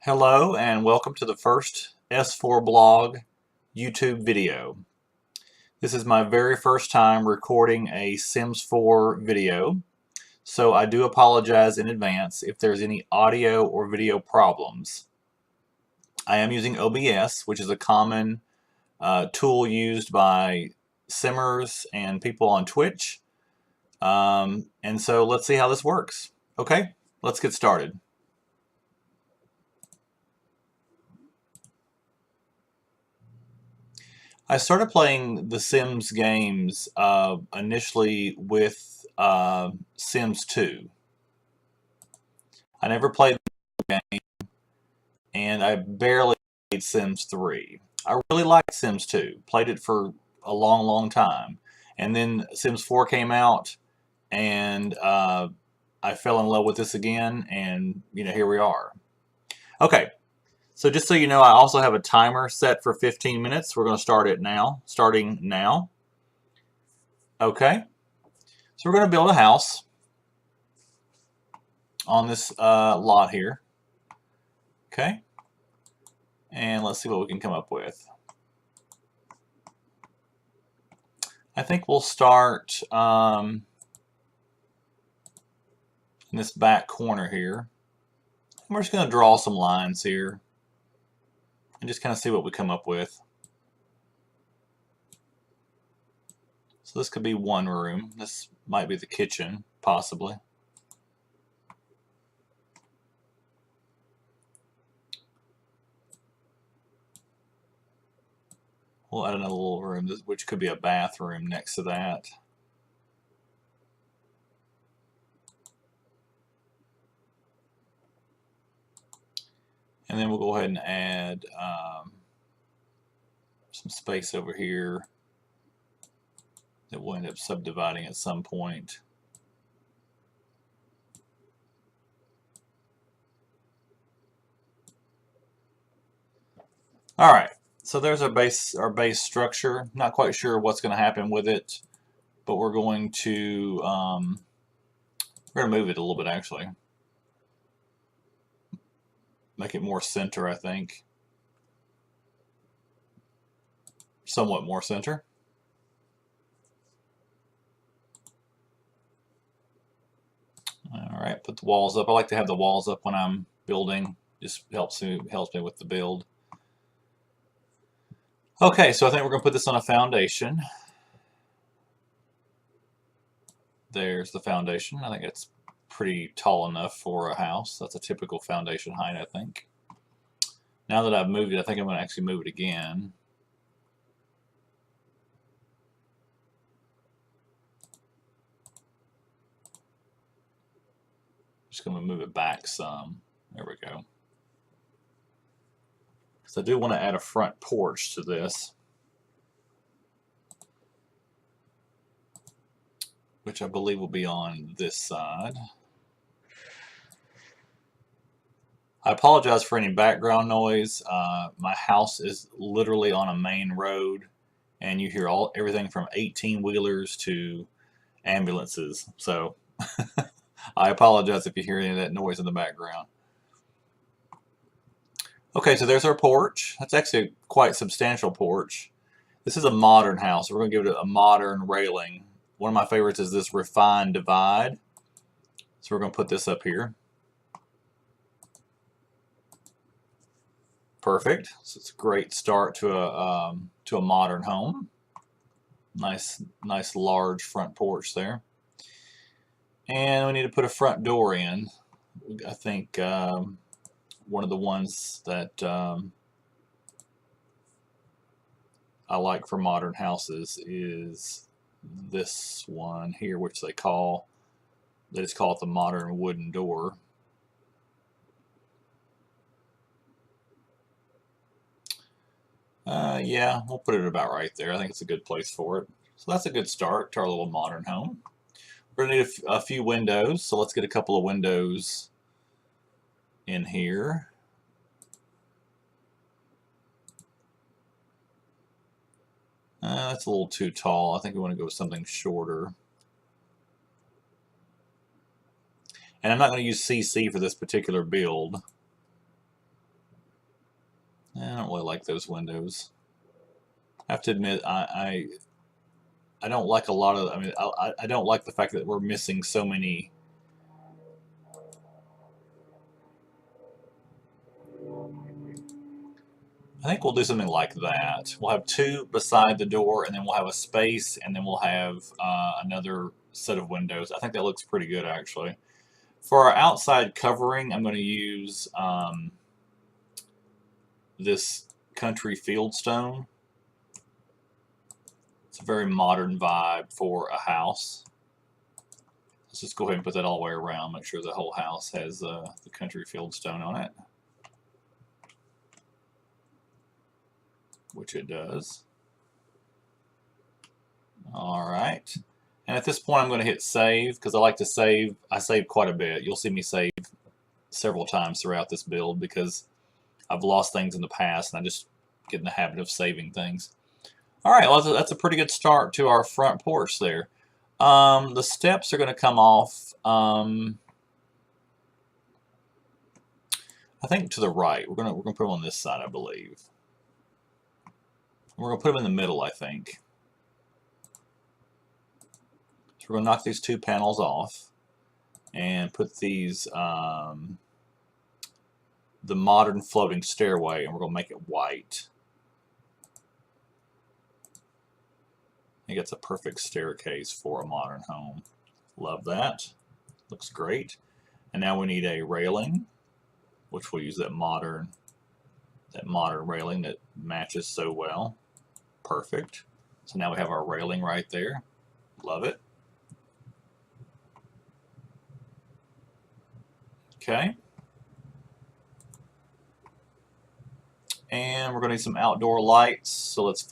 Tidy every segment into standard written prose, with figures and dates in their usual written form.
Hello and welcome to the first S4 blog YouTube video. This is my very first time recording a Sims 4 video, so I do apologize in advance if there's any audio or video problems. I am using OBS, which is a common tool used by simmers and people on Twitch, and so let's see how this works. Okay, let's get started. I started playing the Sims games initially with Sims 2. I never played the game, and I barely played Sims 3. I really liked Sims 2, played it for a long time, and then Sims 4 came out, and I fell in love with this again, and here we are. Okay. So just so you know, I also have a timer set for 15 minutes. We're going to start it now, starting now. Okay, so we're going to build a house on this lot here. Okay, and let's see what we can come up with. I think we'll start in this back corner here. And we're just going to draw some lines here and just kind of see what we come up with. So this could be one room. This might be the kitchen, possibly. We'll add another little room, which could be a bathroom next to that. And then we'll go ahead and add some space over here that we'll end up subdividing at some point. All right, so there's our base structure. Not quite sure what's going to happen with it, but we're going to move it a little bit actually. Make it more center, I think. Somewhat more center. All right, put the walls up. I like to have the walls up when I'm building. Just helps me with the build. Okay, so I think we're going to put this on a foundation. There's the foundation. I think it's pretty tall enough for a house. That's a typical foundation height, I think. Now that I've moved it, I think I'm going to actually move it again. Just going to move it back some. There we go. So I do want to add a front porch to this, which I believe will be on this side. I apologize for any background noise. My house is literally on a main road, and you hear everything from 18-wheelers to ambulances. So I apologize if you hear any of that noise in the background. Okay, so there's our porch. That's actually a quite substantial porch. This is a modern house. We're going to give it a modern railing. One of my favorites is this refined divide. So we're going to put this up here. Perfect. So it's a great start to a modern home. Nice large front porch there. And we need to put a front door in. I think one of the ones that I like for modern houses is this one here, which they call the modern wooden door. Yeah, we'll put it about right there. I think it's a good place for it. So that's a good start to our little modern home. We're going to need a few windows, so let's get a couple of windows in here. That's a little too tall. I think we want to go with something shorter. And I'm not going to use CC for this particular build. I don't really like those windows. I have to admit, I don't like a lot of. I mean, I don't like the fact that we're missing so many. I think we'll do something like that. We'll have two beside the door, and then we'll have a space, and then we'll have another set of windows. I think that looks pretty good, actually. For our outside covering, I'm going to use this country fieldstone. It's a very modern vibe for a house. Let's just go ahead and put that all the way around. Make sure the whole house has the country fieldstone on it, which it does. All right. And at this point, I'm going to hit save because I like to save. I save quite a bit. You'll see me save several times throughout this build because I've lost things in the past and I just get in the habit of saving things. All right, well, that's a pretty good start to our front porch there. The steps are going to come off, I think, to the right. We're gonna put them on this side, I believe. We're going to put them in the middle, I think. So we're going to knock these two panels off and put these, the modern floating stairway, and we're going to make it white. I think it's a perfect staircase for a modern home. Love that. Looks great. And now we need a railing, which we'll use that modern railing that matches so well. Perfect. So now we have our railing right there. Love it. Okay. And we're going to need some outdoor lights. So let's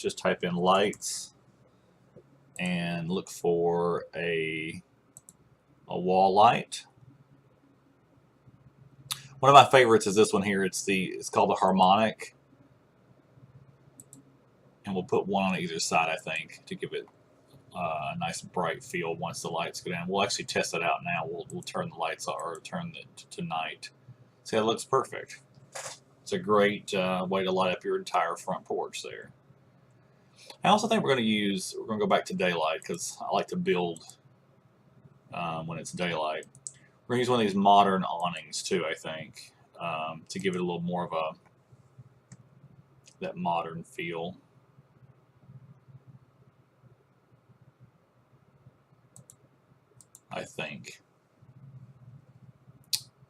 just type in lights and look for a wall light. One of my favorites is this one here. It's called the harmonic, and we'll put one on either side, I think, to give it a nice bright feel once the lights go down. We'll actually test it out now. We'll turn the lights on, or turn it to night. See, that looks perfect. It's a great way to light up your entire front porch there. I also think we're going to go back to daylight because I like to build when it's daylight. We're going to use one of these modern awnings too, I think, to give it a little more of that modern feel. I think.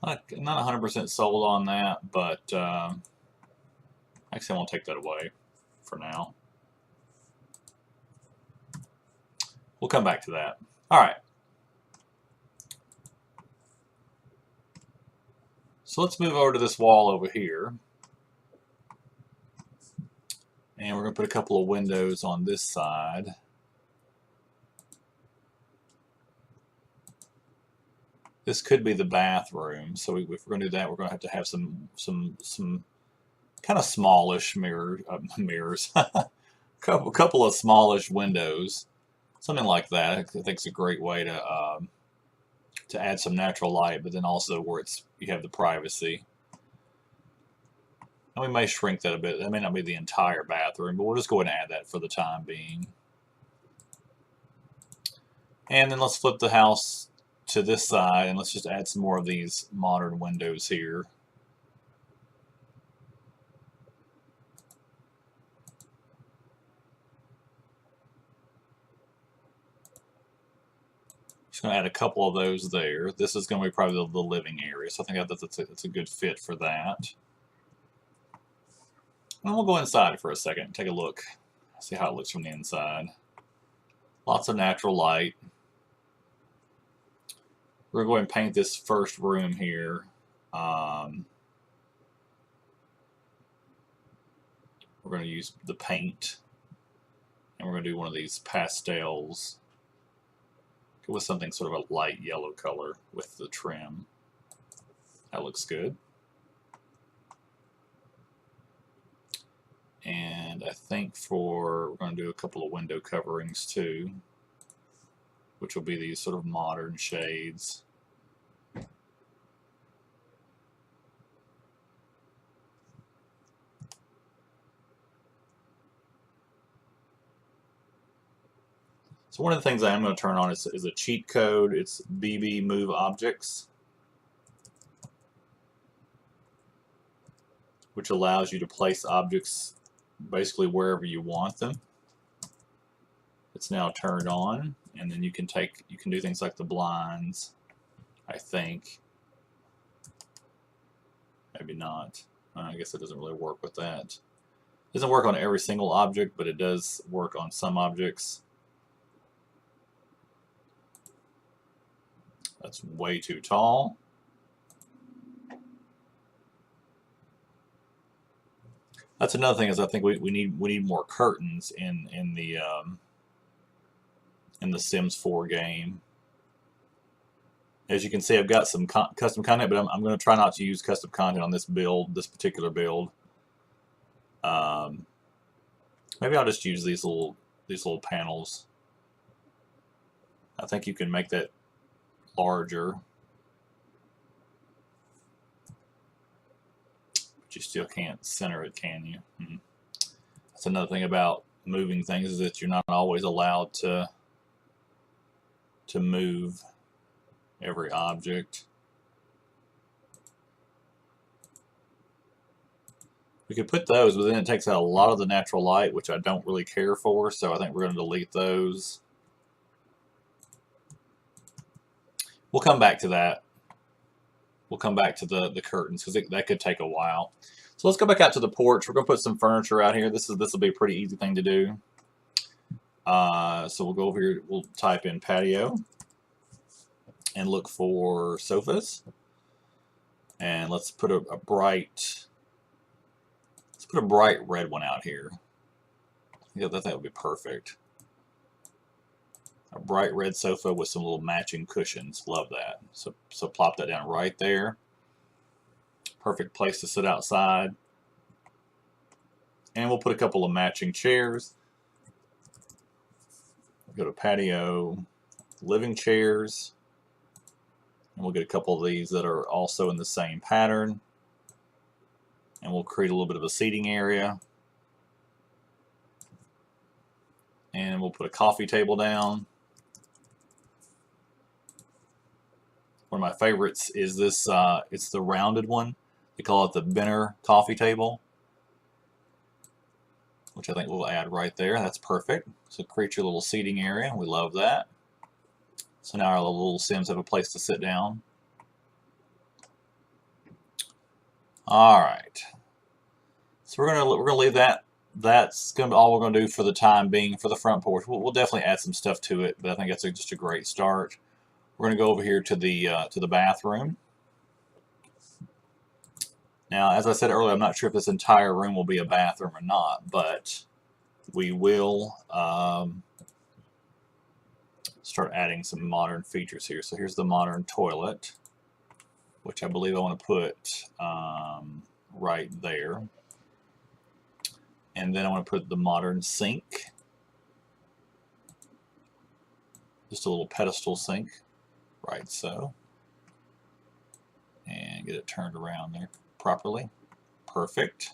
Not 100% sold on that, but actually I won't take that away for now. We'll come back to that. All right. So let's move over to this wall over here. And we're going to put a couple of windows on this side. This could be the bathroom. So if we're going to do that, we're going to have some kind of smallish mirrors. couple of smallish windows. Something like that. I think it's a great way to add some natural light, but then also where you have the privacy. And we may shrink that a bit. That may not be the entire bathroom, but we'll just go ahead and add that for the time being. And then let's flip the house to this side, and let's just add some more of these modern windows here. Just going to add a couple of those there. This is going to be probably the living area, so I think that's a good fit for that. And we'll go inside for a second and take a look, see how it looks from the inside. Lots of natural light. We're going to go ahead and paint this first room here. We're going to use the paint, and we're going to do one of these pastels. Go with something sort of a light yellow color with the trim. That looks good. And I think we're going to do a couple of window coverings too, which will be these sort of modern shades. So one of the things I am going to turn on is a cheat code. It's BB Move Objects, which allows you to place objects basically wherever you want them. It's now turned on, and then you can do things like the blinds, I think. Maybe not. I guess it doesn't really work with that. It doesn't work on every single object, but it does work on some objects. That's way too tall. That's another thing, is I think we need more curtains in the Sims 4 game. As you can see, I've got some custom content, but I'm going to try not to use custom content on this particular build. Maybe I'll just use these little panels. I think you can make that larger, but you still can't center it, can you? That's another thing about moving things, is that you're not always allowed to move every object. We could put those, but then it takes out a lot of the natural light, which I don't really care for, so I think we're going to delete those. We'll come back to that. We'll come back to the curtains, because that could take a while. So let's go back out to the porch. We're going to put some furniture out here. This will be a pretty easy thing to do. So we'll go over here. We'll type in patio and look for sofas. And let's put a bright red one out here. Yeah, that would be perfect. A bright red sofa with some little matching cushions. Love that. So plop that down right there. Perfect place to sit outside. And we'll put a couple of matching chairs. Go to patio, living chairs. And we'll get a couple of these that are also in the same pattern. And we'll create a little bit of a seating area. And we'll put a coffee table down. One of my favorites is this, it's the rounded one. They call it the Benner coffee table, which I think we'll add right there. That's perfect. So create your little seating area. We love that. So now our little Sims have a place to sit down. All right. So we're gonna leave that. That's gonna be all we're gonna do for the time being for the front porch. We'll definitely add some stuff to it, but I think that's just a great start. We're gonna go over here to the bathroom. Now, as I said earlier, I'm not sure if this entire room will be a bathroom or not, but we will start adding some modern features here. So here's the modern toilet, which I believe I want to put right there. And then I want to put the modern sink. Just a little pedestal sink, right so. And get it turned around there properly. Perfect.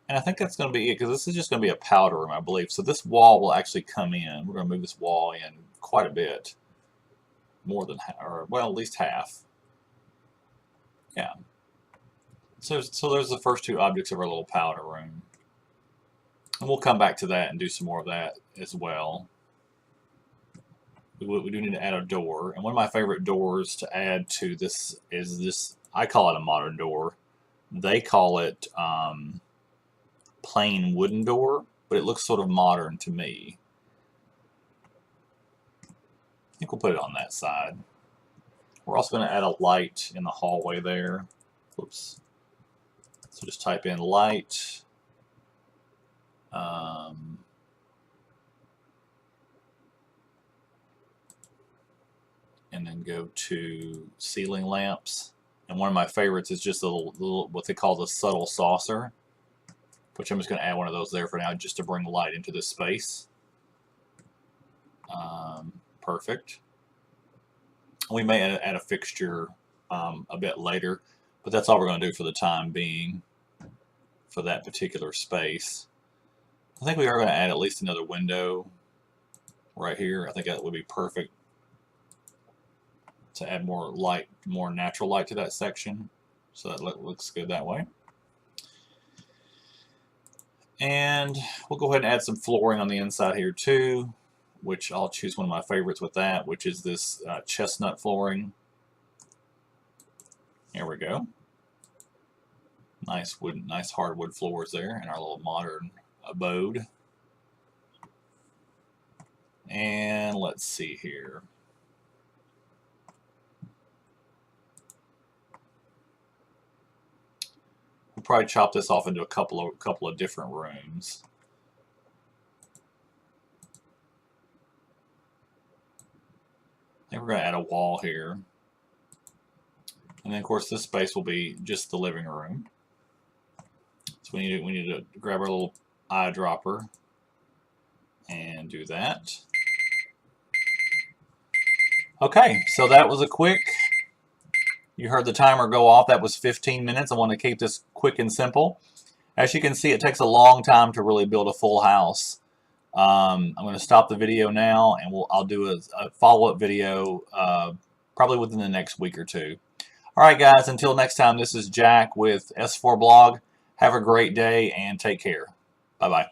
And I think that's going to be it, because this is just going to be a powder room, I believe. So this wall will actually come in. We're going to move this wall in quite a bit. More than half, or well, at least half. Yeah. So there's the first two objects of our little powder room. And we'll come back to that and do some more of that as well. We do need to add a door. And one of my favorite doors to add to this is this, I call it a modern door. They call it plain wooden door, but it looks sort of modern to me. I think we'll put it on that side. We're also going to add a light in the hallway there. Whoops. So just type in light. And then go to ceiling lamps. And one of my favorites is just a little what they call the subtle saucer, which I'm just going to add one of those there for now, just to bring light into this space. Perfect. We may add a fixture a bit later, but that's all we're going to do for the time being for that particular space. I think we are going to add at least another window right here. I think that would be perfect to add more light, more natural light to that section. So that looks good that way. And we'll go ahead and add some flooring on the inside here too, which I'll choose one of my favorites with that, which is this chestnut flooring. Here we go. Nice wood, nice hardwood floors there in our little modern abode. And let's see here. We'll probably chop this off into a couple of different rooms. I think we're going to add a wall here. And then of course this space will be just the living room. So we need to grab our little eyedropper and do that. Okay, so that was a quick, you heard the timer go off, that was 15 minutes. I want to keep this quick and simple. As you can see, it takes a long time to really build a full house. I'm going to stop the video now, and I'll do a follow-up video probably within the next week or two. All right, guys, until next time, this is Jack with S4 Blog. Have a great day and take care. Bye-bye.